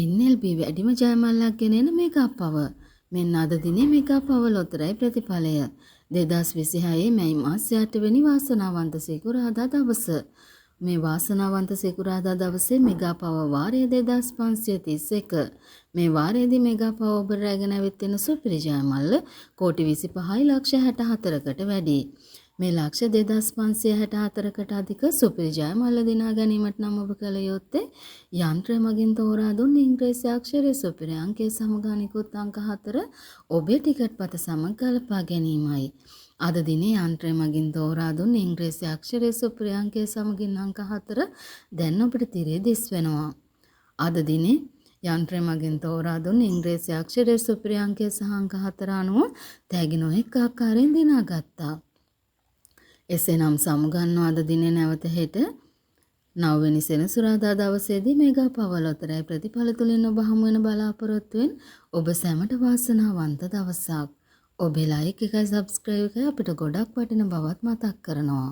NLP වැඩිම ජයමල්ලක් ගෙනෙන mega power. මෙන්න අද දිනේ මෙගා පවර් ලොතරැයි ප්‍රතිඵලය. 2026 මැයි මාසයේ 8 වෙනි වාසනාවන්ත සිකුරාදා දවස. මේ වාසනාවන්ත සිකුරාදා දවසේ මෙගා පවර් වාරය 2531. මේ වාරයේදී මෙගා පවර් ඔබ රැගෙන ඇවිත් සුපිරි ජයමල්ල කෝටි 25යි ලක්ෂ 64කට වැඩි. මේ ලක්ෂ 2564කට අධික සුපිරි ජයමල්ල දිනා ගැනීමට නම් ඔබ කළ යුත්තේ යන්ත්‍රය මගින් තෝරා දුන් ඉංග්‍රීසි අක්ෂරයේ සුපිරි අංකයේ සමග අනිකුත් අංක 4 ඔබේ ටිකට් පත සමග ගලපා ගැනීමයි. අද දිනේ යන්ත්‍රය මගින් තෝරා දුන් ඉංග්‍රීසි අක්ෂරයේ සුපිරි අංකයේ සමගින් අංක 4 දැන් ඔබට තිරේ දිස් වෙනවා. අද දිනේ යන්ත්‍රය මගින් තෝරා දුන් ඉංග්‍රීසි අක්ෂරයේ සුපිරි අංකයේ සහ අංක 4 අනුව තෑගි නොඑක ආකාරයෙන් දිනාගත්තා. එසේනම් සමුගන්නවා අද දිනේ නැවත හෙට 9 වෙනි සෙනසුරාදා දවසේදී මෙගා පවර් ලොතරැයි ප්‍රතිඵල තුලින් ඔබ හමු වෙන බලාපොරොත්තුවෙන් ඔබ සැමට වාසනාවන්ත දවසක්. ඔබේ ලයික් එකයි සබ්ස්ක්‍රයිබ් එකයි අපිට ගොඩක් වටින බවත් මතක් කරනවා.